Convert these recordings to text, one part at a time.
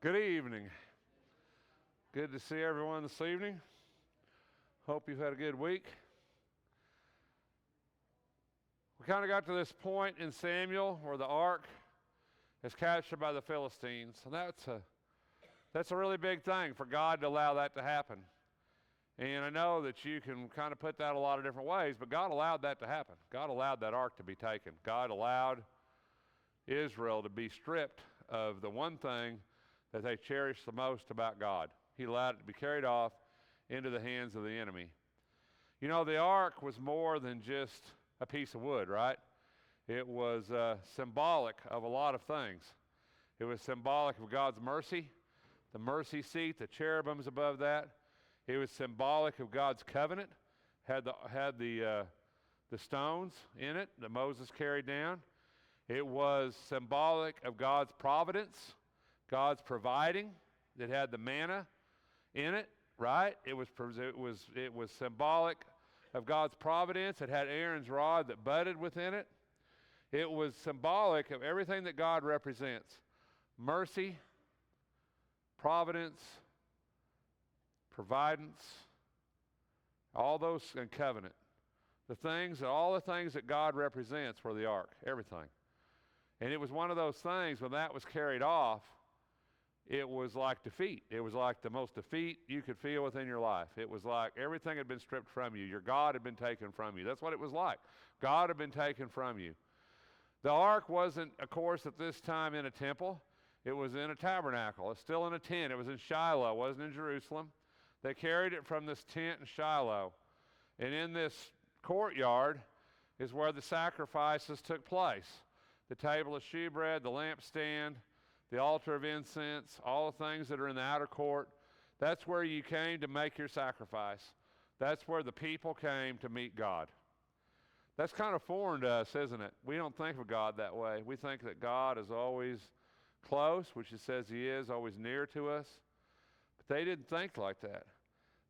Good evening. Good to see everyone this evening. Hope you've had a good week. We kind of got to this point in Samuel where the ark is captured by the Philistines, and that's a really big thing for God to allow that to happen. And I know that you can kind of put that a lot of different ways, but God allowed that to happen. God allowed that ark to be taken. God allowed Israel to be stripped of the one thing that they cherished the most about God. He allowed it to be carried off into the hands of the enemy. You know, the ark was more than just a piece of wood, right? It was symbolic of a lot of things. It was symbolic of God's mercy, the mercy seat, the cherubims above that. It was symbolic of God's covenant, had the stones in it that Moses carried down. It was symbolic of God's providence, God's providing, that had the manna in it, right? It was symbolic of God's providence. It had Aaron's rod that budded within it. It was symbolic of everything that God represents: mercy, providence, providence, all those, and covenant. All the things that God represents were the ark, everything. And it was one of those things, when that was carried off, it was like defeat. It was like the most defeat you could feel within your life. It was like everything had been stripped from you. Your God had been taken from you. That's what it was like. God had been taken from you. The ark wasn't, of course, at this time in a temple. It was in a tabernacle. It's still in a tent. It was in Shiloh. It wasn't in Jerusalem. They carried it from this tent in Shiloh. And in this courtyard is where the sacrifices took place. The table of shewbread, the lampstand, the altar of incense, all the things that are in the outer court. That's where you came to make your sacrifice. That's where the people came to meet God. That's kind of foreign to us, isn't it? We don't think of God that way. We think that God is always close, which it says He is, always near to us. But they didn't think like that.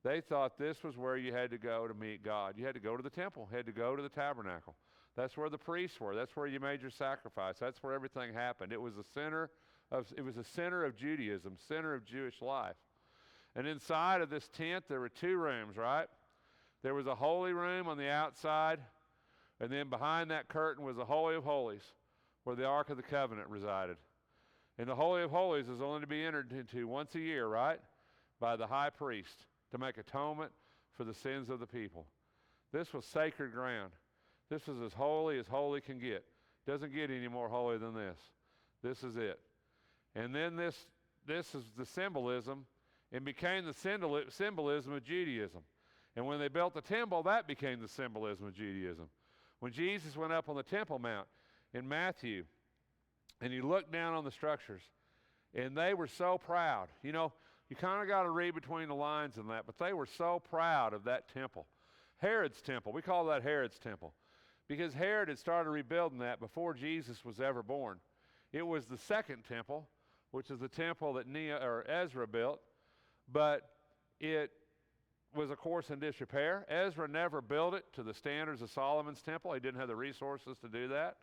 They thought this was where you had to go to meet God. You had to go to the temple. You had to go to the tabernacle. That's where the priests were. That's where you made your sacrifice. That's where everything happened. It was the center of Judaism, center of Jewish life. And inside of this tent, there were two rooms, right? There was a holy room on the outside, and then behind that curtain was the Holy of Holies, where the Ark of the Covenant resided. And the Holy of Holies is only to be entered into once a year, right? By the high priest to make atonement for the sins of the people. This was sacred ground. This was as holy can get. Doesn't get any more holy than this. This is it. And then this is the symbolism, and became the symbolism of Judaism. And when they built the temple, that became the symbolism of Judaism. When Jesus went up on the Temple Mount in Matthew, and He looked down on the structures, and they were so proud. You know, you kind of got to read between the lines in that, but they were so proud of that temple. Herod's temple, we call that Herod's temple, because Herod had started rebuilding that before Jesus was ever born. It was the second temple, which is the temple that Ezra built, but it was, of course, in disrepair. Ezra never built it to the standards of Solomon's temple. He didn't have the resources to do that.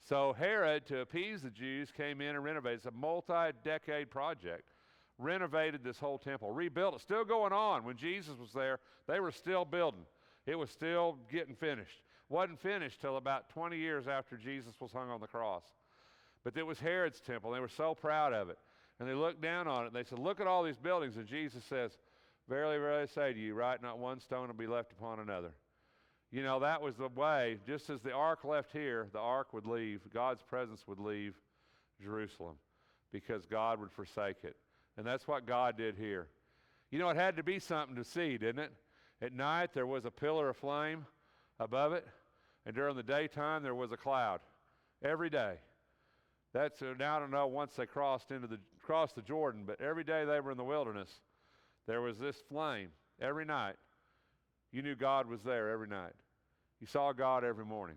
So Herod, to appease the Jews, came in and renovated. It's a multi-decade project. Renovated this whole temple, rebuilt it. Still going on. When Jesus was there, they were still building. It was still getting finished. Wasn't finished till about 20 years after Jesus was hung on the cross. But it was Herod's temple. They were so proud of it. And they looked down on it, and they said, look at all these buildings. And Jesus says, verily, verily, I say to you, right, not one stone will be left upon another. You know, that was the way. Just as the ark left here, the ark would leave. God's presence would leave Jerusalem because God would forsake it. And that's what God did here. You know, it had to be something to see, didn't it? At night, there was a pillar of flame above it, and during the daytime, there was a cloud. Every day. That's, now I don't know once they crossed the Jordan, but every day they were in the wilderness, there was this flame. Every night, you knew God was there every night. You saw God every morning.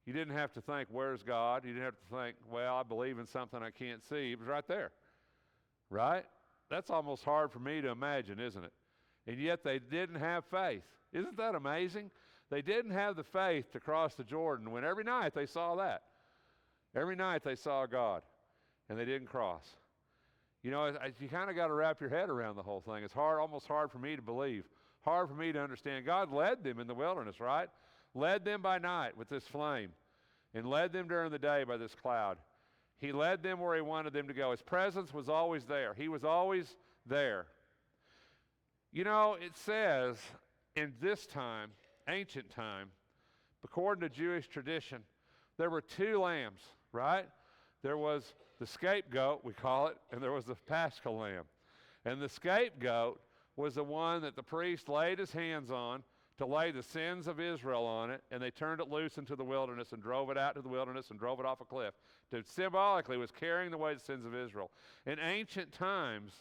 You didn't have to think, where's God? You didn't have to think, well, I believe in something I can't see. It was right there. Right? That's almost hard for me to imagine, isn't it? And yet they didn't have faith. Isn't that amazing? They didn't have the faith to cross the Jordan when every night they saw that. Every night they saw God, and they didn't cross. You know, you kind of got to wrap your head around the whole thing. It's hard, almost hard for me to believe, hard for me to understand. God led them in the wilderness, right? Led them by night with this flame and led them during the day by this cloud. He led them where he wanted them to go. His presence was always there. He was always there. You know, it says in this time, ancient time, according to Jewish tradition, there were two lambs, right? There was the scapegoat, we call it, and there was the paschal lamb. And the scapegoat was the one that the priest laid his hands on to lay the sins of Israel on it, and they turned it loose into the wilderness and drove it out to the wilderness and drove it off a cliff. To symbolically was carrying away the sins of Israel. In ancient times,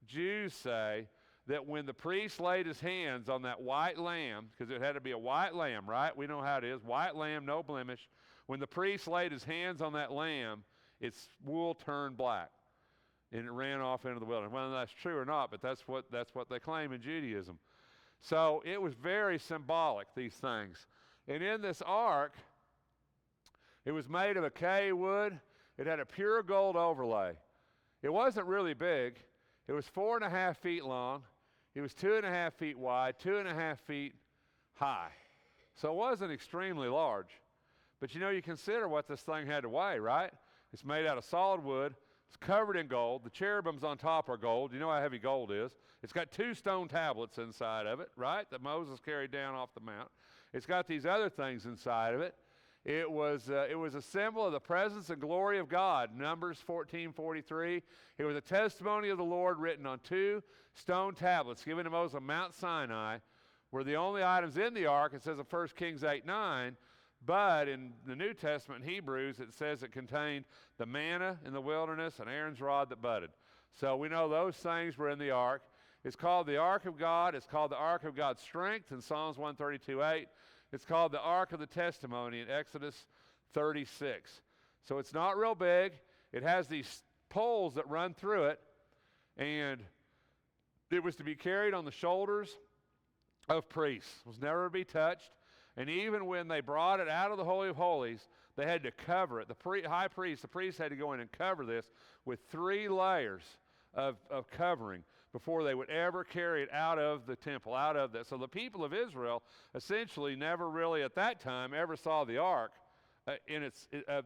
Jews say that when the priest laid his hands on that white lamb, because it had to be a white lamb, right? We know how it is. White lamb, no blemish. When the priest laid his hands on that lamb, its wool turned black, and it ran off into the wilderness. Whether that's true or not, but that's what they claim in Judaism. So it was very symbolic, these things. And in this ark, it was made of acacia wood. It had a pure gold overlay. It wasn't really big. It was 4.5 feet long. It was 2.5 feet wide, 2.5 feet high. So it wasn't extremely large. But you know, you consider what this thing had to weigh, right? It's made out of solid wood. It's covered in gold. The cherubims on top are gold. You know how heavy gold is. It's got 2 stone tablets inside of it, right, that Moses carried down off the mount. It's got these other things inside of it. It was a symbol of the presence and glory of God, Numbers 14:43. It was a testimony of the Lord written on 2 stone tablets given to Moses on Mount Sinai, were the only items in the ark. It says in 1 Kings 8:9. But in the New Testament, in Hebrews, it says it contained the manna in the wilderness and Aaron's rod that budded. So we know those things were in the ark. It's called the Ark of God. It's called the Ark of God's strength in Psalms 132:8. It's called the Ark of the Testimony in Exodus 36. So it's not real big. It has these poles that run through it, and it was to be carried on the shoulders of priests. It was never to be touched. And even when they brought it out of the Holy of Holies, they had to cover it. The high priest, the priest had to go in and cover this with 3 layers of covering before they would ever carry it out of the temple, out of that. So the people of Israel essentially never really at that time ever saw the ark. They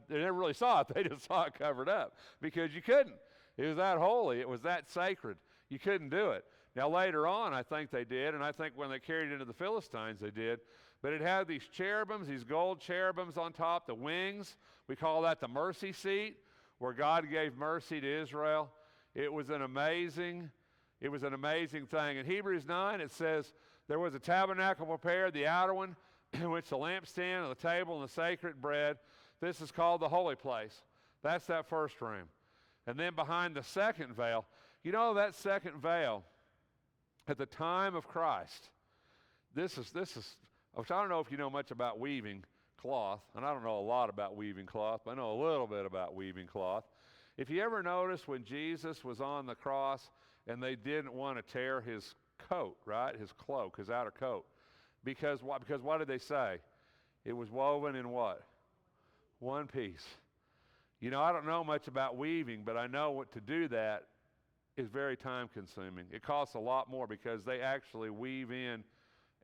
never really saw it. They just saw it covered up because you couldn't. It was that holy. It was that sacred. You couldn't do it. Now later on, I think they did, and I think when they carried it into the Philistines, they did. But it had these cherubims, these gold cherubims on top, the wings. We call that the mercy seat, where God gave mercy to Israel. It was an amazing thing. In Hebrews 9, it says, there was a tabernacle prepared, the outer one, in which the lampstand and the table and the sacred bread. This is called the holy place. That's that first room. And then behind the second veil, you know that second veil, at the time of Christ, this is, which I don't know if you know much about weaving cloth, and I don't know a lot about weaving cloth, but I know a little bit about weaving cloth. If you ever notice when Jesus was on the cross and they didn't want to tear his coat, right, his cloak, his outer coat, because what did they say? It was woven in what? One piece. You know, I don't know much about weaving, but I know what to do that is very time consuming. It costs a lot more because they actually weave in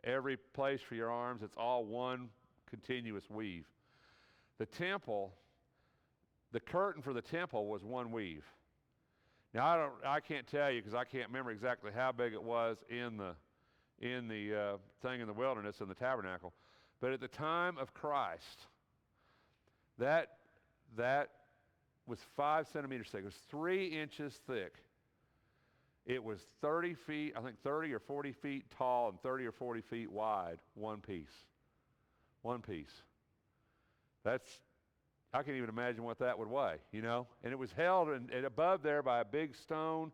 every place for your arms. It's all one continuous weave. The temple, the curtain for the temple was one weave. Now I can't tell you because I can't remember exactly how big it was in the thing in the wilderness in the tabernacle. But at the time of Christ, that was 5 centimeters thick. It was 3 inches thick. It was 30 feet, I think 30 or 40 feet tall and 30 or 40 feet wide, one piece. One piece. I can't even imagine what that would weigh, you know? And it was held above there by a big stone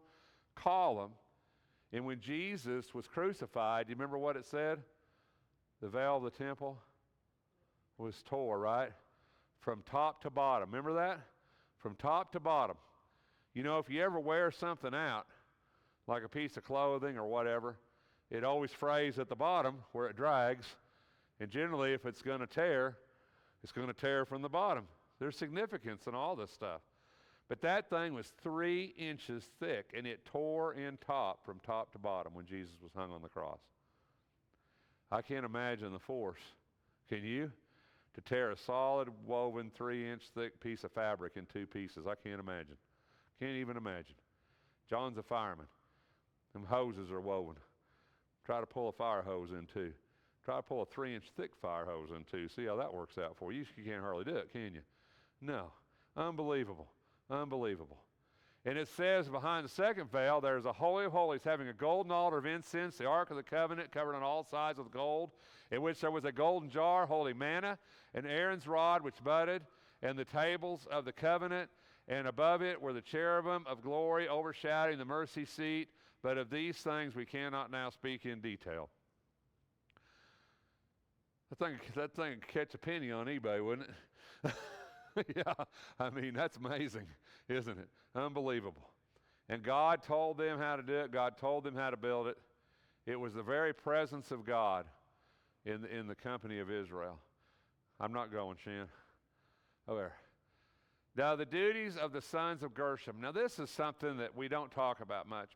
column. And when Jesus was crucified, do you remember what it said? The veil of the temple was tore, right? From top to bottom. Remember that? From top to bottom. You know, if you ever wear something out, like a piece of clothing or whatever, it always frays at the bottom where it drags. And generally, if it's going to tear, it's going to tear from the bottom. There's significance in all this stuff. But that thing was 3 inches thick, and it tore in from top to bottom when Jesus was hung on the cross. I can't imagine the force. Can you? To tear a solid woven 3-inch thick piece of fabric in 2 pieces. I can't imagine. Can't even imagine. John's a fireman. Them hoses are woven. Try to pull a fire hose in 2. Try to pull a 3-inch thick fire hose in 2. See how that works out for you. You can't hardly do it, can you? No. Unbelievable. Unbelievable. And it says behind the second veil, there's a Holy of Holies having a golden altar of incense, the Ark of the Covenant covered on all sides with gold, in which there was a golden jar holding manna, and Aaron's rod which budded, and the tables of the covenant, and above it were the cherubim of glory overshadowing the mercy seat. But of these things we cannot now speak in detail. That thing could catch a penny on eBay, wouldn't it? Yeah, I mean, that's amazing, isn't it? Unbelievable. And God told them how to do it. God told them how to build it. It was the very presence of God in the company of Israel. I'm not going, Shan. Oh, there. Now, the duties of the sons of Gershom. Now, this is something that we don't talk about much,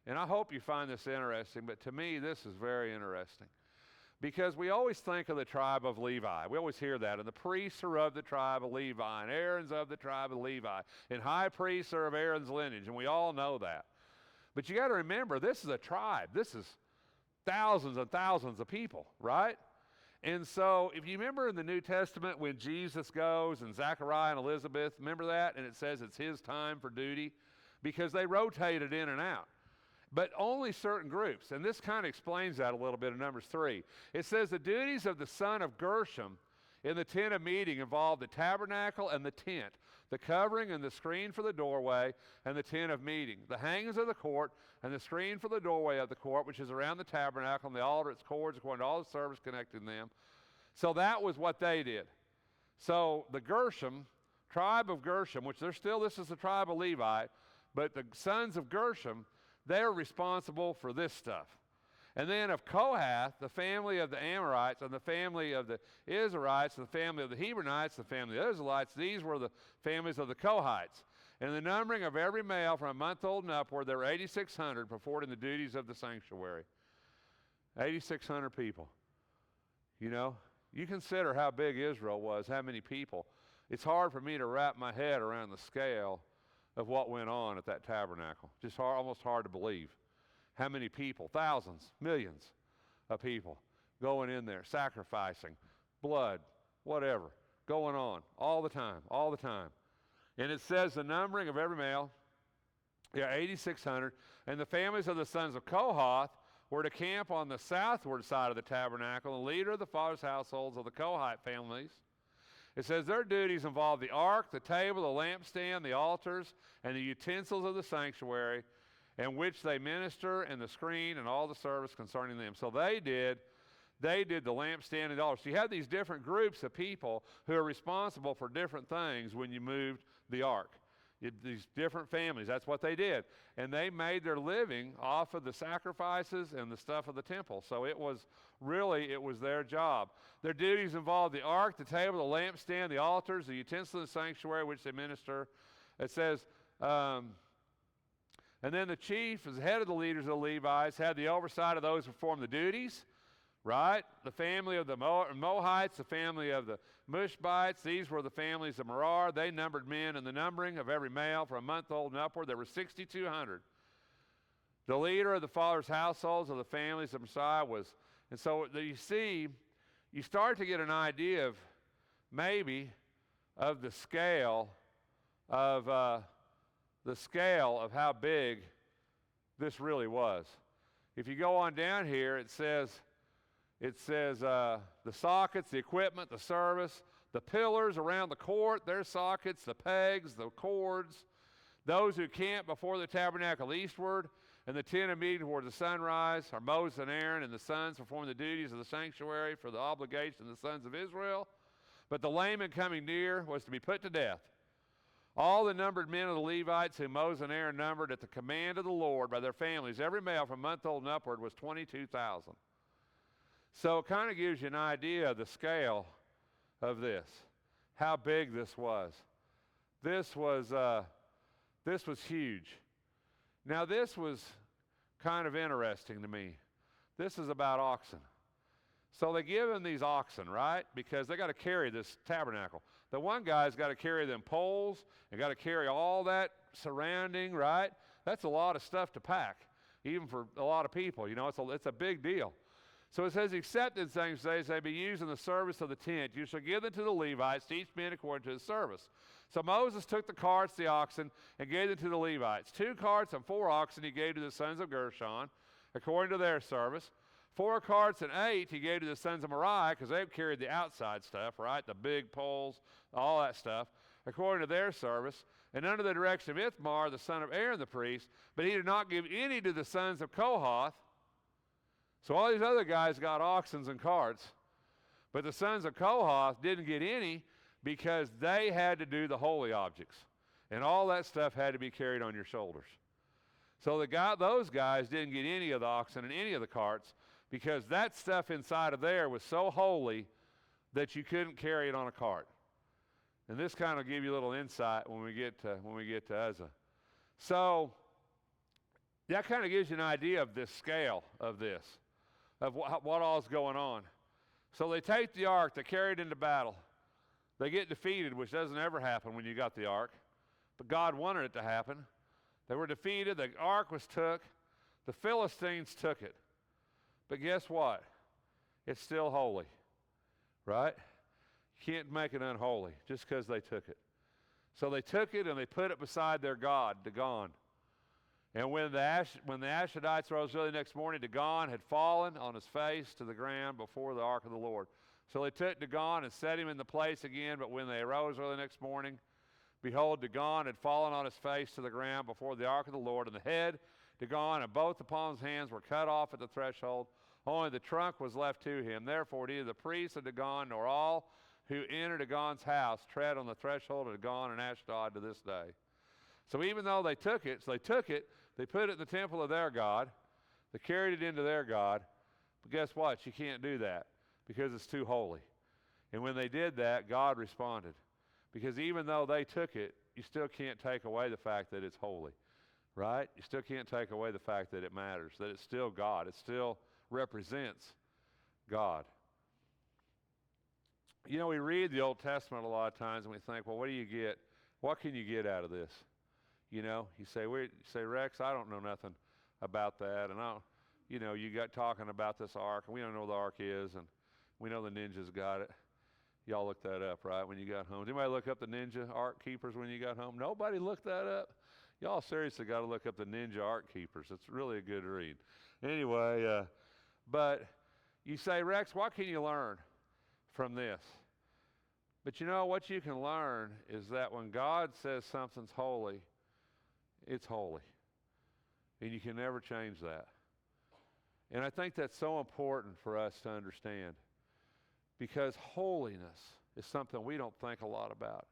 and I hope you find this interesting, but to me, this is very interesting. Because we always think of the tribe of Levi. We always hear that. And the priests are of the tribe of Levi. And Aaron's of the tribe of Levi. And high priests are of Aaron's lineage. And we all know that. But you got to remember, this is a tribe. This is thousands and thousands of people, right? And so if you remember in the New Testament when Jesus goes and Zechariah and Elizabeth, remember that? And it says it's his time for duty. Because they rotated in and out. But only certain groups. And this kind of explains that a little bit in Numbers 3. It says the duties of the son of Gershom in the tent of meeting involved the tabernacle and the tent, the covering and the screen for the doorway and the tent of meeting, the hangings of the court and the screen for the doorway of the court, which is around the tabernacle, and the altar, its cords, according to all the service connecting them. So that was what they did. So the Gershom, tribe of Gershom, which this is the tribe of Levi, but the sons of Gershom, they're responsible for this stuff. And then of Kohath, the family of the Amorites, and the family of the Israelites, the family of the Hebronites, the family of the Israelites, these were the families of the Kohites. And the numbering of every male from a month old and upward, there were 8,600 performing the duties of the sanctuary. 8,600 people. You know, you consider how big Israel was, how many people. It's hard for me to wrap my head around the scale of what went on at that tabernacle. Just almost hard to believe. How many people, thousands, millions of people going in there, sacrificing, blood, whatever, going on all the time. And it says the numbering of every male, 8,600, and the families of the sons of Kohath were to camp on the southward side of the tabernacle, and the leader of the fathers' households of the Kohath families. It says their duties involve the ark, the table, the lampstand, the altars, and the utensils of the sanctuary, in which they minister, and the screen, and all the service concerning them. So they did the lampstand and the altar. So you have these different groups of people who are responsible for different things when you moved the ark. These different families, that's what they did. And they made their living off of the sacrifices and the stuff of the temple. So it was their job. Their duties involved the ark, the table, the lampstand, the altars, the utensils of the sanctuary which they minister. It says, and then the chief, as head of the leaders of the Levites, had the oversight of those who perform the duties. Right? The family of the Mohites, the family of the Mushbites, these were the families of Merari. They numbered men in the numbering of every male from a month old and upward. There were 6,200. The leader of the fathers' households of the families of Messiah was, and so you see, you start to get an idea of maybe of the scale of how big this really was. If you go on down here, it says the sockets, the equipment, the service, the pillars around the court, their sockets, the pegs, the cords, those who camp before the tabernacle eastward, and the tent of meeting towards the sunrise are Moses and Aaron and the sons performing the duties of the sanctuary for the obligation of the sons of Israel. But the layman coming near was to be put to death. All the numbered men of the Levites whom Moses and Aaron numbered at the command of the Lord by their families, every male from a month old and upward, was 22,000. So it kind of gives you an idea of the scale of this, how big this was. This was This was huge. Now, this was kind of interesting to me. This is about oxen. So they give him these oxen, right? Because they got to carry this tabernacle. The one guy's got to carry them poles and got to carry all that surrounding, right? That's a lot of stuff to pack, even for a lot of people. You know, it's a big deal. So it says, accepted things they be used in the service of the tent. You shall give them to the Levites, to each man according to his service. So Moses took the carts, the oxen, and gave them to the Levites. 2 carts and 4 oxen he gave to the sons of Gershon, according to their service. 4 carts and 8 he gave to the sons of Merari, because they carried the outside stuff, right? The big poles, all that stuff, according to their service. And under the direction of Ithamar, the son of Aaron the priest, but he did not give any to the sons of Kohath. So all these other guys got oxen and carts, but the sons of Kohath didn't get any because they had to do the holy objects. And all that stuff had to be carried on your shoulders. So those guys didn't get any of the oxen and any of the carts because that stuff inside of there was so holy that you couldn't carry it on a cart. And this kind of give you a little insight when we get to Uzzah. So that kind of gives you an idea of this scale of this, of what all is going on. So they take the ark, they carry it into battle. They get defeated, which doesn't ever happen when you got the ark, but God wanted it to happen. They were defeated, the ark was took, the Philistines took it. But guess what? It's still holy, right? You can't make it unholy just because they took it. So they took it and they put it beside their god, Dagon. And when the Ashdodites rose early the next morning, Dagon had fallen on his face to the ground before the ark of the Lord. So they took Dagon and set him in the place again, but when they arose early the next morning, behold, Dagon had fallen on his face to the ground before the ark of the Lord, and the head, Dagon, and both the palms of his hands were cut off at the threshold. Only the trunk was left to him. Therefore, neither the priests of Dagon nor all who enter Dagon's house tread on the threshold of Dagon and Ashdod to this day. So even though they took it, they put it in the temple of their god, they carried it into their god, but guess what? You can't do that because it's too holy. And when they did that, God responded. Because even though they took it, you still can't take away the fact that it's holy, right? You still can't take away the fact that it matters, that it's still God. It still represents God. You know, we read the Old Testament a lot of times and we think, well, what do you get? What can you get out of this? You know, you say, Rex, I don't know nothing about that. And you got talking about this ark, and we don't know what the ark is, and we know the ninjas got it. Y'all looked that up, right, when you got home. Did anybody look up the ninja ark keepers when you got home? Nobody looked that up? Y'all seriously got to look up the ninja ark keepers. It's really a good read. Anyway, but you say, Rex, what can you learn from this? But you know what you can learn is that when God says something's holy, it's holy. And you can never change that. And I think that's so important for us to understand, because holiness is something we don't think a lot about.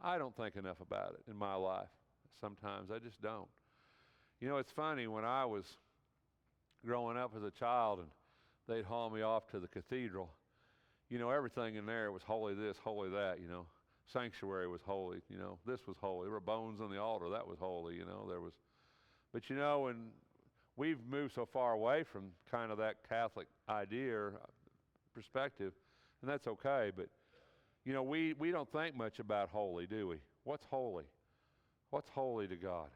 I don't think enough about it in my life. Sometimes I just don't. You know, it's funny, when I was growing up as a child and they'd haul me off to the cathedral, you know, everything in there was holy this, holy that, you know. Sanctuary was holy, you know. This was holy. There were bones on the altar. That was holy, you know. But you know, when we've moved so far away from kind of that Catholic idea or perspective, and that's okay, but you know, we don't think much about holy, do we? What's holy? What's holy to God?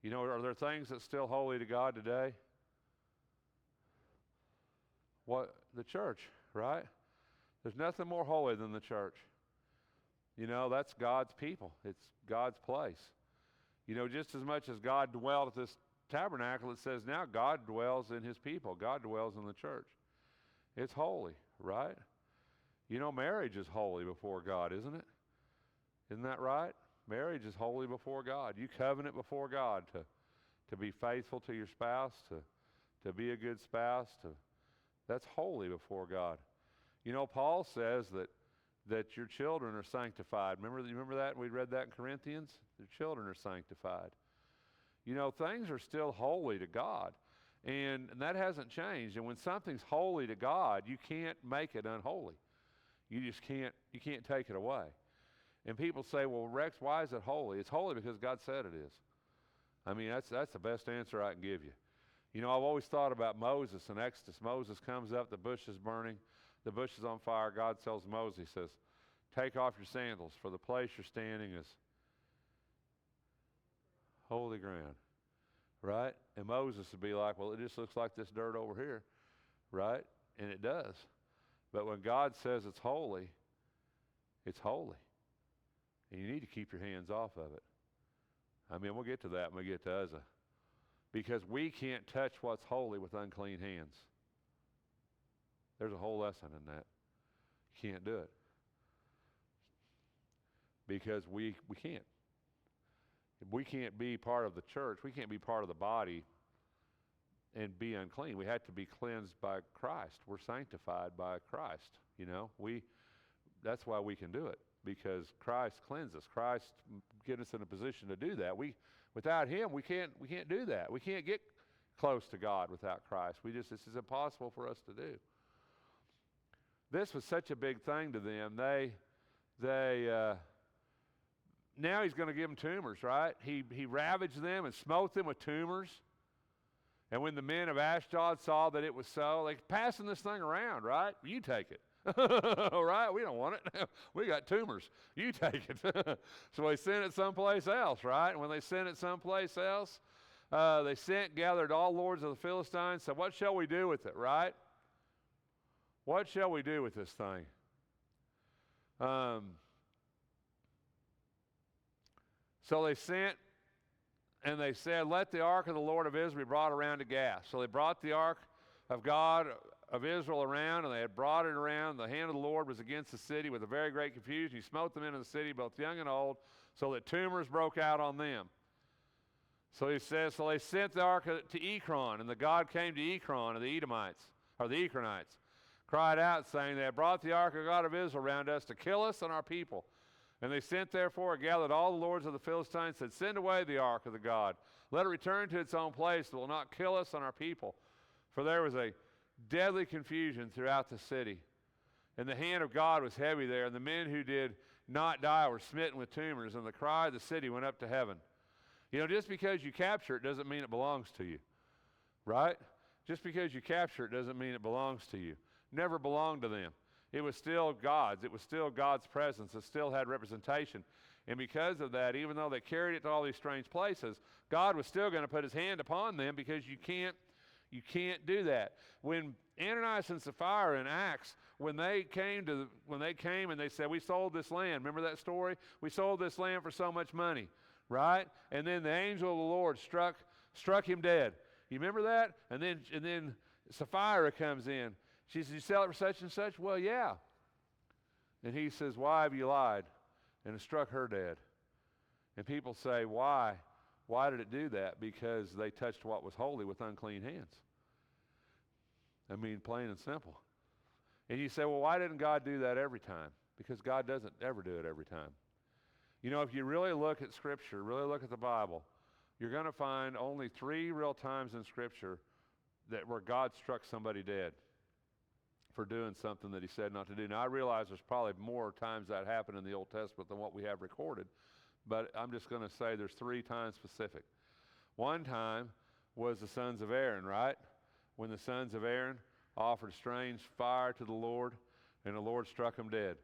You know, are there things that's still holy to God today? What? The church, right? There's nothing more holy than the church. You know, that's God's people. It's God's place. You know, just as much as God dwelled at this tabernacle, it says now God dwells in his people. God dwells in the church. It's holy, right? You know, marriage is holy before God, isn't it? Isn't that right? Marriage is holy before God. You covenant before God to be faithful to your spouse, to be a good spouse. That's holy before God. You know, Paul says that your children are sanctified. Remember that? We read that in Corinthians? Your children are sanctified. You know, things are still holy to God, and that hasn't changed. And when something's holy to God, you can't make it unholy. You just can't take it away. And people say, well, Rex, why is it holy? It's holy because God said it is. I mean, that's the best answer I can give you. You know, I've always thought about Moses in Exodus. Moses comes up, the bush is burning, the bush is on fire. God tells Moses, he says, take off your sandals, for the place you're standing is holy ground, right? And Moses would be like, well, it just looks like this dirt over here, right? And it does. But when God says it's holy, it's holy. And you need to keep your hands off of it. I mean, we'll get to that when we get to Uzzah. Because we can't touch what's holy with unclean hands. There's a whole lesson in that. You can't do it. Because we can't. We can't be part of the church. We can't be part of the body and be unclean. We have to be cleansed by Christ. We're sanctified by Christ. You know, that's why we can do it. Because Christ cleansed us. Christ get us in a position to do that. Without him, we can't do that. We can't get close to God without Christ. This is impossible for us to do. This was such a big thing to them. Now he's going to give them tumors, right? He ravaged them and smote them with tumors. And when the men of Ashdod saw that it was so, they're passing this thing around, right? You take it. All right, we don't want it. We got tumors. You take it. So they sent it someplace else, right? And when they sent it someplace else, they gathered all lords of the Philistines. So what shall we do with it, right? What shall we do with this thing? So they sent, and they said, let the ark of the Lord of Israel be brought around to Gath. So they brought the ark of God of Israel around, and they had brought it around. The hand of the Lord was against the city with a very great confusion. He smote them into the city, both young and old, so that tumors broke out on them. So he says, so they sent the ark to Ekron, and the God came to Ekron, and the Edomites, or the Ekronites, cried out, saying, they have brought the ark of God of Israel around us to kill us and our people. And they sent therefore, gathered all the lords of the Philistines, said, send away the ark of the God. Let it return to its own place, it will not kill us and our people. For there was a deadly confusion throughout the city. And the hand of God was heavy there, and the men who did not die were smitten with tumors, and the cry of the city went up to heaven. You know, just because you capture it doesn't mean it belongs to you, right? Just because you capture it doesn't mean it belongs to you. Never belonged to them. It was still God's. It was still God's presence. It still had representation. And because of that, even though they carried it to all these strange places, God was still going to put his hand upon them, because you can't do that. When Ananias and Sapphira in Acts, when they came and they said, we sold this land. Remember that story? We sold this land for so much money, right? And then the angel of the Lord struck him dead. You remember that? And then Sapphira comes in. She says, you sell it for such and such? Well, yeah. And he says, why have you lied? And it struck her dead. And people say, why? Why did it do that? Because they touched what was holy with unclean hands. I mean, plain and simple. And you say, well, why didn't God do that every time? Because God doesn't ever do it every time. You know, if you really look at Scripture, really look at the Bible, you're going to find only 3 real times in Scripture where God struck somebody dead for doing something that he said not to do. Now, I realize there's probably more times that happened in the Old Testament than what we have recorded, but I'm just going to say there's 3 times specific. One time was the sons of Aaron, right? When the sons of Aaron offered strange fire to the Lord, and the Lord struck them dead.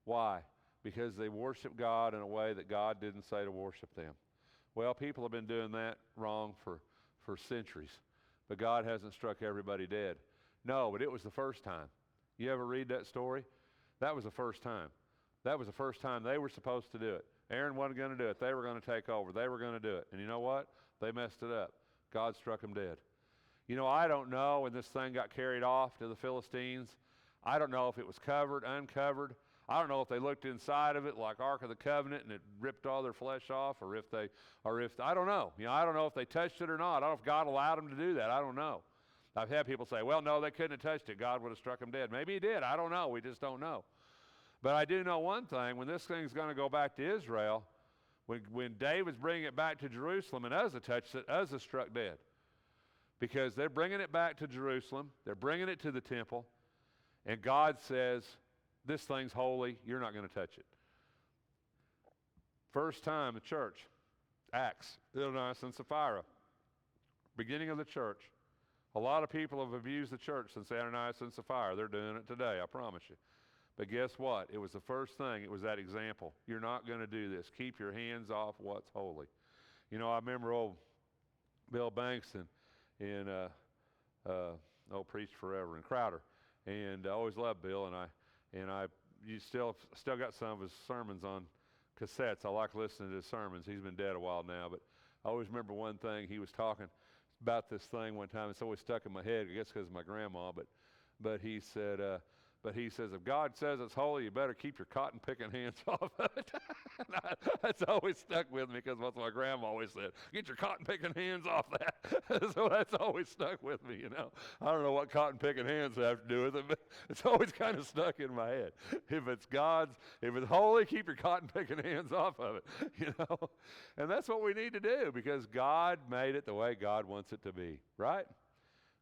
Why? Because they worshiped God in a way that God didn't say to worship them. Well, people have been doing that wrong for centuries, but God hasn't struck everybody dead. No, but it was the first time. You ever read that story? That was the first time. That was the first time they were supposed to do it. Aaron wasn't going to do it. They were going to take over. They were going to do it. And you know what? They messed it up. God struck them dead. You know, I don't know when this thing got carried off to the Philistines. I don't know if it was covered, uncovered. I don't know if they looked inside of it like Ark of the Covenant and it ripped all their flesh off, or if I don't know. You know, I don't know if they touched it or not. I don't know if God allowed them to do that. I don't know. I've had people say, well, no, they couldn't have touched it. God would have struck them dead. Maybe he did. I don't know. We just don't know. But I do know one thing. When this thing's going to go back to Israel, when David's bringing it back to Jerusalem and Uzzah touched it, Uzzah struck dead. Because they're bringing it back to Jerusalem. They're bringing it to the temple. And God says, this thing's holy. You're not going to touch it. First time the church, Acts, Ananias and Sapphira, beginning of the church. A lot of people have abused the church since Ananias and Sapphira. They're doing it today, I promise you. But guess what? It was the first thing. It was that example. You're not going to do this. Keep your hands off what's holy. You know, I remember old Bill Banks and preached forever, and Crowder. And I always loved Bill, and I you still got some of his sermons on cassettes. I like listening to his sermons. He's been dead a while now, but I always remember one thing he was talking about this thing one time. It's always stuck in my head, I guess because of my grandma, but he said, if God says it's holy, you better keep your cotton picking hands off of it. That's always stuck with me because that's what my grandma always said. Get your cotton picking hands off that. So that's always stuck with me, you know. I don't know what cotton picking hands have to do with it, but it's always kind of stuck in my head. If it's holy, keep your cotton picking hands off of it, you know. And that's what we need to do because God made it the way God wants it to be, right?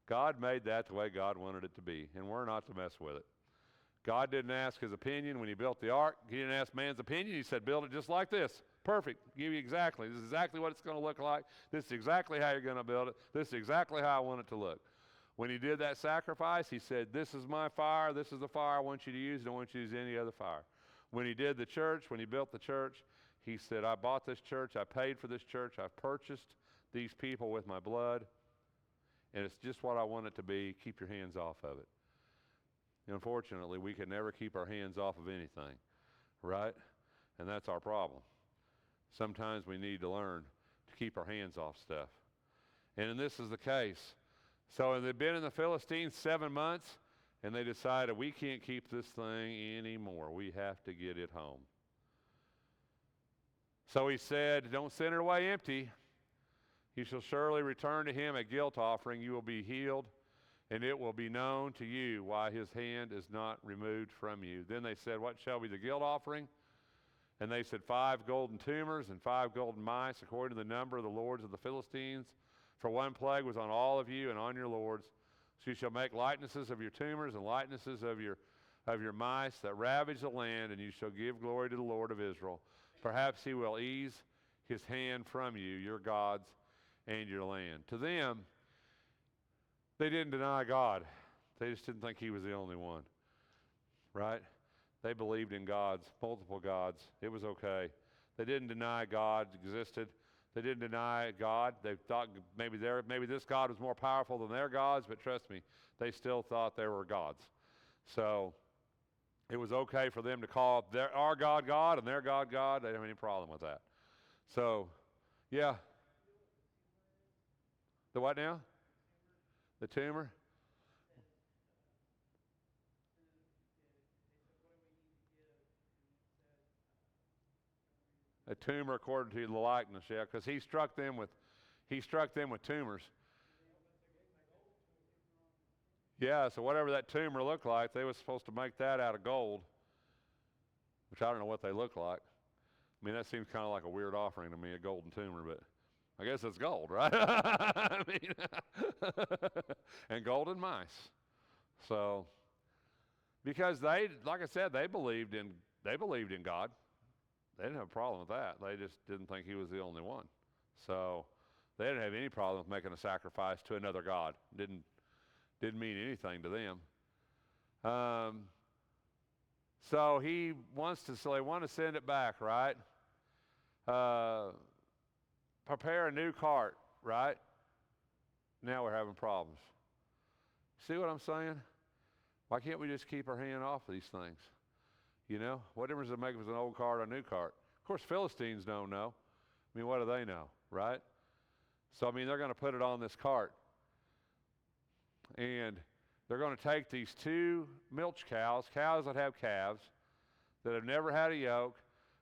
God made that the way God wanted it to be, and we're not to mess with it. God didn't ask his opinion when he built the ark. He didn't ask man's opinion. He said, build it just like this. Perfect. Give you exactly. This is exactly what it's going to look like. This is exactly how you're going to build it. This is exactly how I want it to look. When he did that sacrifice, he said, this is my fire. This is the fire I want you to use. I don't want you to use any other fire. When he did the church, when he built the church, he said, I bought this church. I paid for this church. I purchased these people with my blood. And it's just what I want it to be. Keep your hands off of it. Unfortunately, we can never keep our hands off of anything, right? And that's our problem. Sometimes we need to learn to keep our hands off stuff. And this is the case. So they've been in the Philistines 7 months, and they decided we can't keep this thing anymore. We have to get it home. So he said, don't send it away empty. You shall surely return to him a guilt offering. You will be healed. And it will be known to you why his hand is not removed from you. Then they said, what shall be the guilt offering? And they said, 5 golden tumors and 5 golden mice, according to the number of the lords of the Philistines. For one plague was on all of you and on your lords. So you shall make likenesses of your tumors and likenesses of your mice that ravage the land, and you shall give glory to the Lord of Israel. Perhaps he will ease his hand from you, your gods, and your land. To them, they didn't deny God. They just didn't think he was the only one, right? They believed in gods, multiple gods. It was okay. They didn't deny God existed. They didn't deny God. They thought maybe this God was more powerful than their gods, but trust me, they still thought they were gods. So it was okay for them to call our God God and their God God. They didn't have any problem with that. So, yeah. The what now? The tumor? A tumor according to the likeness, yeah, because he struck them with tumors. Yeah, so whatever that tumor looked like, they were supposed to make that out of gold, which I don't know what they look like. I mean, that seems kind of like a weird offering to me, a golden tumor, but I guess it's gold, right? I mean, and golden mice. So, because like I said, they believed in God. They didn't have a problem with that. They just didn't think he was the only one. So, they didn't have any problem with making a sacrifice to another god. Didn't mean anything to them. So they want to send it back, right? Prepare a new cart, right? Now we're having problems. See what I'm saying? Why can't we just keep our hand off these things? You know, what difference does it make if it's an old cart or a new cart? Of course, Philistines don't know. I mean, what do they know, right? So, I mean, they're going to put it on this cart. And they're going to take these 2 milch cows that have calves, that have never had a yoke,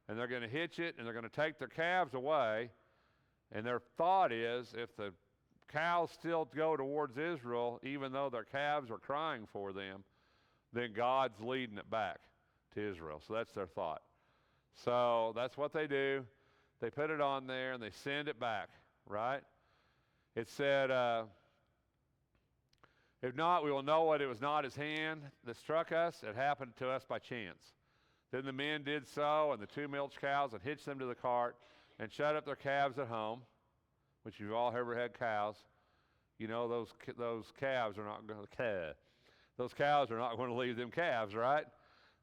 and they're going to hitch it, and they're going to take their calves away. And their thought is, if the cows still go towards Israel, even though their calves are crying for them, then God's leading it back to Israel. So that's their thought. So that's what they do. They put it on there, and they send it back, right? It said, if not, we will know what it was not his hand that struck us. It happened to us by chance. Then the men did so, and the 2 milch cows, and hitched them to the cart, and shut up their calves at home, which you've all ever had cows. You know those calves are not going to those cows are not going to leave them calves, right?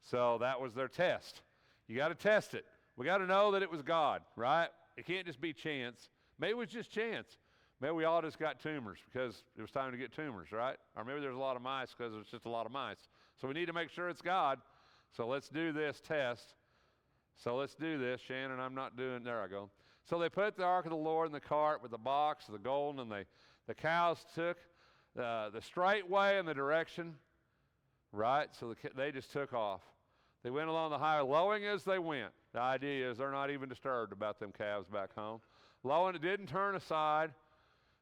So that was their test. You got to test it. We got to know that it was God, right? It can't just be chance. Maybe it was just chance. Maybe we all just got tumors because it was time to get tumors, right? Or maybe there's a lot of mice because there's just a lot of mice. So we need to make sure it's God. So let's do this test. So let's do this. Shannon, I'm not doing, there I go. So they put the ark of the Lord in the cart with the box, the golden, and the cows took the straight way in the direction, right? So they just took off. They went along the highway, lowing as they went. The idea is they're not even disturbed about them calves back home. Lowing, it didn't turn aside,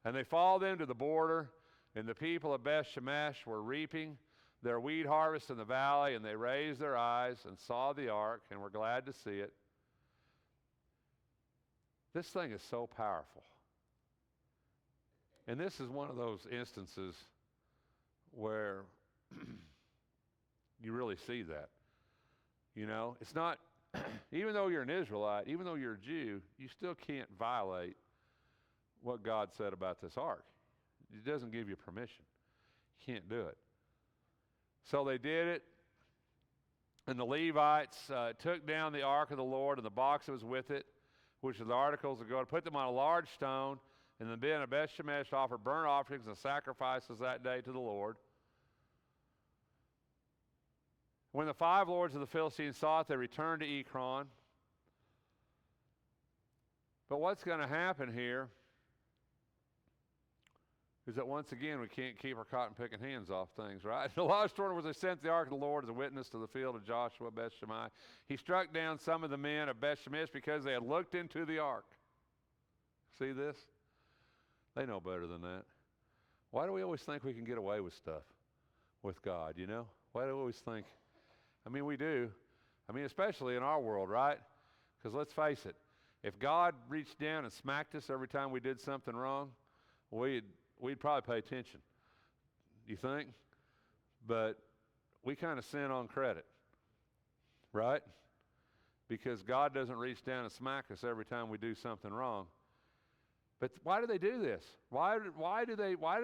and they followed them to the border, and the people of Beth Shemesh were reaping their wheat harvest in the valley, and they raised their eyes and saw the ark and were glad to see it. This thing is so powerful. And this is one of those instances where you really see that. You know, it's not, even though you're an Israelite, even though you're a Jew, you still can't violate what God said about this ark. It doesn't give you permission. You can't do it. So they did it, and the Levites took down the ark of the Lord and the box that was with it, which are the articles of God, put them on a large stone, and the men of Beth Shemesh offered burnt offerings and sacrifices that day to the Lord. When the 5 lords of the Philistines saw it, they returned to Ekron. But what's going to happen here is that once again we can't keep our cotton-picking hands off things, right? The last order was they sent the ark of the Lord as a witness to the field of Joshua, Beth Shemesh. He struck down some of the men of Beth Shemesh because they had looked into the ark. See this? They know better than that. Why do we always think we can get away with stuff with God, you know? Why do we always think? I mean, we do. I mean, especially in our world, right? Because let's face it, if God reached down and smacked us every time we did something wrong, we'd probably pay attention. You think? But we kind of sin on credit, right? Because God doesn't reach down and smack us every time we do something wrong. But why do they do this? Why do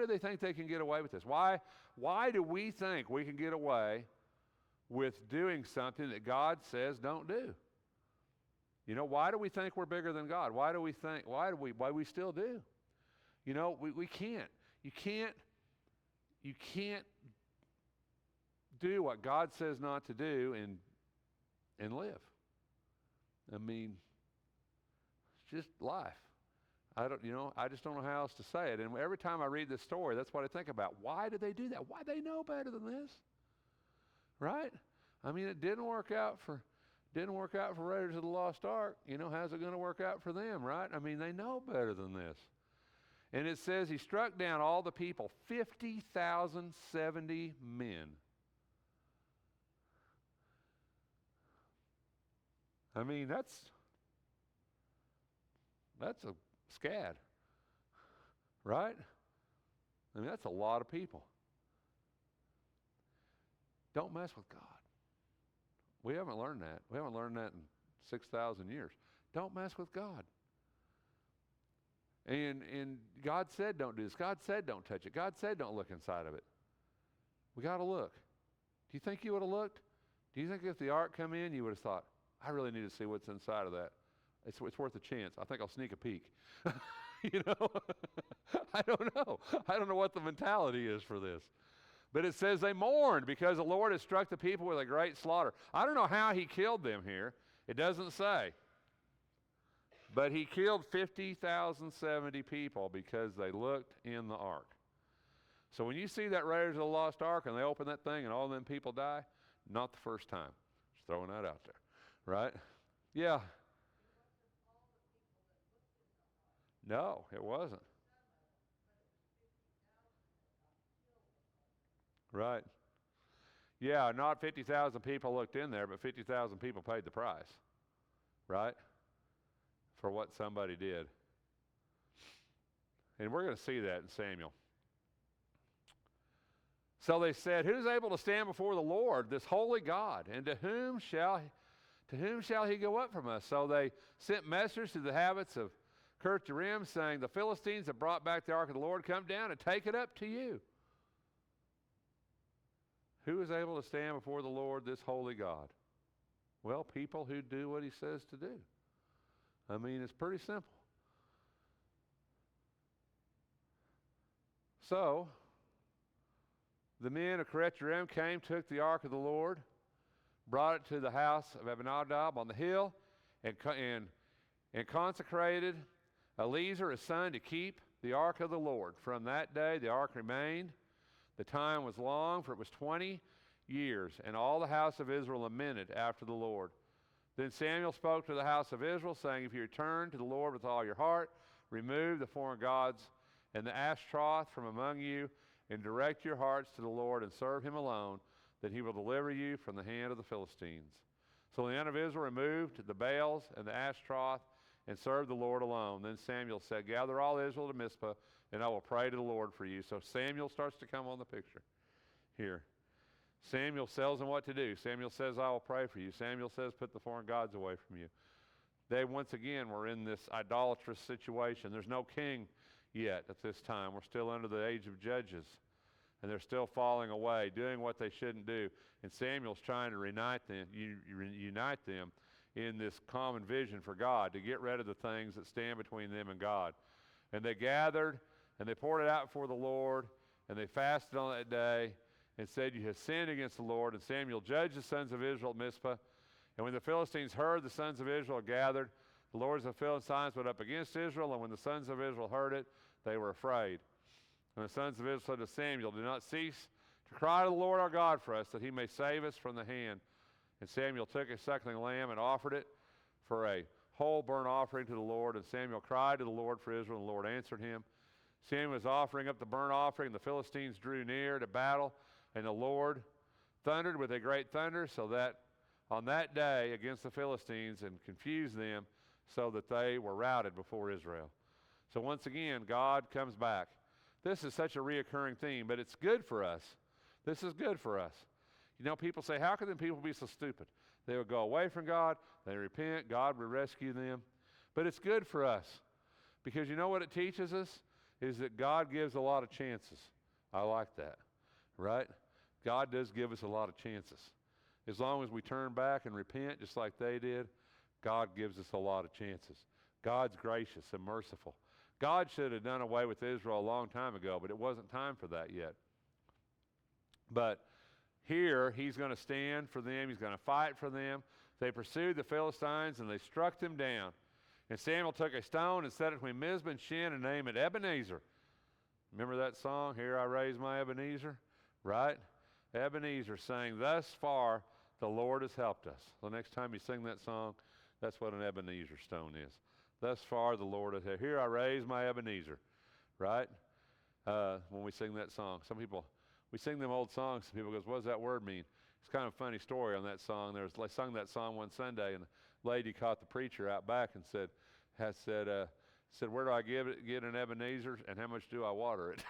they think they can get away with this? Why do we think we can get away with doing something that God says don't do? You know, why do we think we're bigger than God? Why we still do? You know, we can't. You can't do what God says not to do and live. I mean, it's just life. I just don't know how else to say it. And every time I read this story, that's what I think about. Why did they do that? Why they know better than this? Right? I mean, it didn't work out for Raiders of the Lost Ark. You know, how's it going to work out for them, right? I mean, they know better than this. And it says he struck down all the people, 50,070 men. I mean, that's a scad, right? I mean, that's a lot of people. Don't mess with God. We haven't learned that. We haven't learned that in 6,000 years. Don't mess with God. And God said don't do this. God said don't touch it. God said don't look inside of it. We got to look. Do you think you would have looked? Do you think if the ark come in, you would have thought, I really need to see what's inside of that. It's worth a chance. I think I'll sneak a peek. You know? I don't know. I don't know what the mentality is for this. But it says they mourned because the Lord had struck the people with a great slaughter. I don't know how he killed them here. It doesn't say. But he killed 50,070 people because they looked in the ark. So when you see that Raiders of the Lost Ark and they open that thing and all them people die, not the first time. Just throwing that out there. Right? Yeah. No, it wasn't. Right. Yeah, not 50,000 people looked in there, but 50,000 people paid the price. Right? For what somebody did. And we're going to see that in Samuel. So they said, who's able to stand before the Lord, this holy God? And to whom shall to whom shall he go up from us? So they sent messengers to the habits of Kirjath Jearim, saying, the Philistines have brought back the ark of the Lord. Come down and take it up to you. Who is able to stand before the Lord, this holy God? Well, people who do what he says to do. I mean, it's pretty simple. So, the men of Kirjath Jearim came, took the ark of the Lord, brought it to the house of Abinadab on the hill, and consecrated Eleazar his son to keep the ark of the Lord. From that day the ark remained. The time was long, for it was 20 years, and all the house of Israel lamented after the Lord. Then Samuel spoke to the house of Israel, saying, if you return to the Lord with all your heart, remove the foreign gods and the Ashtaroth from among you, and direct your hearts to the Lord and serve him alone, then he will deliver you from the hand of the Philistines. So the men of Israel removed the Baals and the Ashtaroth and served the Lord alone. Then Samuel said, gather all Israel to Mizpah, and I will pray to the Lord for you. So Samuel starts to come on the picture here. Samuel tells them what to do. Samuel says, I will pray for you. Samuel says, put the foreign gods away from you. They once again were in this idolatrous situation. There's no king yet at this time. We're still under the age of judges, and they're still falling away, doing what they shouldn't do. And Samuel's trying to unite them in this common vision for God, to get rid of the things that stand between them and God. And they gathered, and they poured it out before the Lord, and they fasted on that day, and said, you have sinned against the Lord. And Samuel judged the sons of Israel at Mizpah. And when the Philistines heard the sons of Israel gathered, the lords of the Philistines went up against Israel, and when the sons of Israel heard it, they were afraid. And the sons of Israel said to Samuel, do not cease to cry to the Lord our God for us, that he may save us from the hand. And Samuel took a suckling lamb and offered it for a whole burnt offering to the Lord. And Samuel cried to the Lord for Israel, and the Lord answered him. Samuel was offering up the burnt offering, and the Philistines drew near to battle, and the Lord thundered with a great thunder, so that on that day against the Philistines, and confused them, so that they were routed before Israel. So once again, God comes back. This is such a reoccurring theme, but it's good for us. This is good for us. You know, people say, how can them people be so stupid? They would go away from God, they repent, God would rescue them. But it's good for us, because you know what it teaches us? Is that God gives a lot of chances. I like that, right? God does give us a lot of chances. As long as we turn back and repent just like they did, God gives us a lot of chances. God's gracious and merciful. God should have done away with Israel a long time ago, but it wasn't time for that yet. But here, he's going to stand for them. He's going to fight for them. They pursued the Philistines, and they struck them down. And Samuel took a stone and set it between Mizpah and Shin and named it Ebenezer. Remember that song, Here I Raise My Ebenezer? Right? Ebenezer, saying, thus far the Lord has helped us. The next time you sing that song, that's what an Ebenezer stone is. Thus far the Lord has helped. Here I raise my Ebenezer. Right? When we sing that song. Some people, we sing them old songs, and people goes, what does that word mean? It's kind of a funny story on that song. They sung that song one Sunday, and a lady caught the preacher out back and said, where do I get an Ebenezer, and how much do I water it?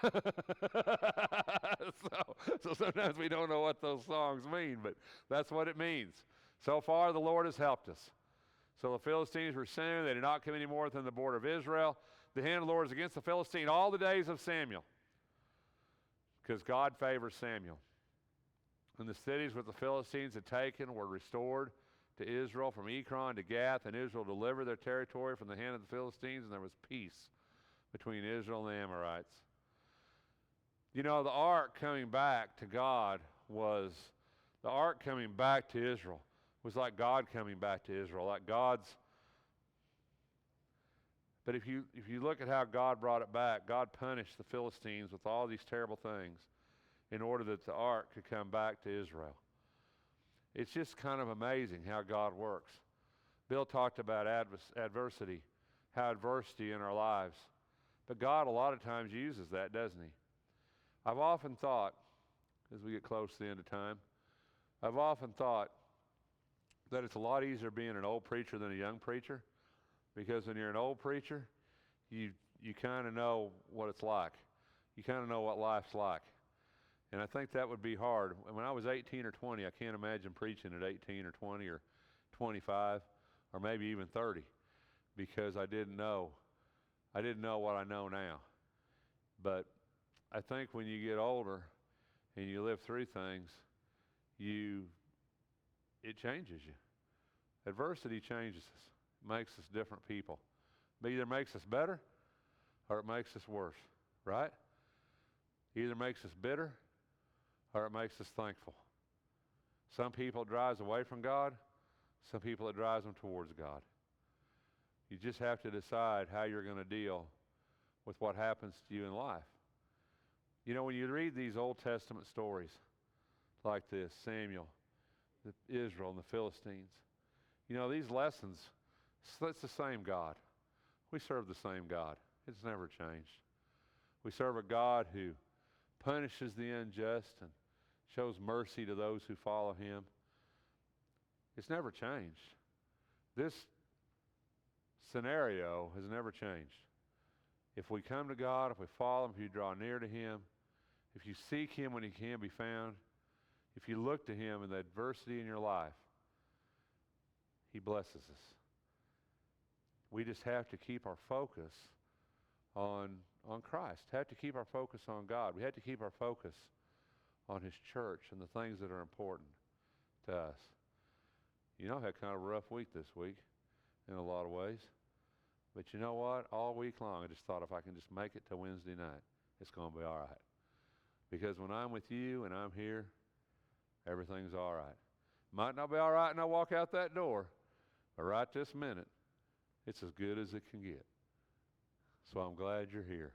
so sometimes we don't know what those songs mean, but that's what it means. So far the Lord has helped us. So the Philistines were soon, they did not come any more within the border of Israel. The hand of the Lord is against the Philistine all the days of Samuel, because God favors Samuel. And the cities which the Philistines had taken were restored to Israel, from Ekron to Gath, and Israel delivered their territory from the hand of the Philistines, and there was peace between Israel and the Amorites. You know, the ark coming back to God was, the ark coming back to Israel was like God coming back to Israel, like God's. But if you look at how God brought it back, God punished the Philistines with all these terrible things in order that the ark could come back to Israel. It's just kind of amazing how God works. Bill talked about adversity, how adversity in our lives. But God a lot of times uses that, doesn't he? I've often thought, as we get close to the end of time, I've often thought that it's a lot easier being an old preacher than a young preacher, because when you're an old preacher, you kind of know what it's like. You kind of know what life's like. And I think that would be hard. When I was 18 or 20, I can't imagine preaching at 18 or 20 or 25 or maybe even 30 because I didn't know. I didn't know what I know now. But I think when you get older and you live through things, it changes you. Adversity changes us, makes us different people. It either makes us better or it makes us worse, right? Either makes us bitter or it makes us thankful. Some people it drives away from God, some people it drives them towards God. You just have to decide how you're going to deal with what happens to you in life. You know, when you read these Old Testament stories like this, Samuel, Israel, and the Philistines, you know, these lessons, it's the same God. We serve the same God. It's never changed. We serve a God who punishes the unjust and shows mercy to those who follow him. It's never changed. This scenario has never changed. If we come to God, if we follow him, if you draw near to him, if you seek him when he can be found, if you look to him in the adversity in your life, he blesses us. We just have to keep our focus on Christ. Have to keep our focus on God. We have to keep our focus on his church and the things that are important to us. You know, I had kind of a rough week this week in a lot of ways. But you know what? All week long, I just thought if I can just make it to Wednesday night, it's going to be all right. Because when I'm with you and I'm here, everything's all right. Might not be all right when I walk out that door, but right this minute, it's as good as it can get. So I'm glad you're here.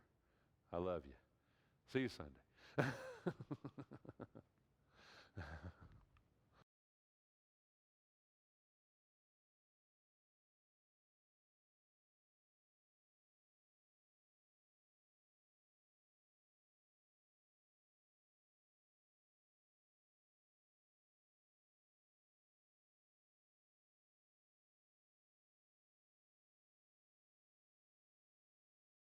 I love you. See you Sunday.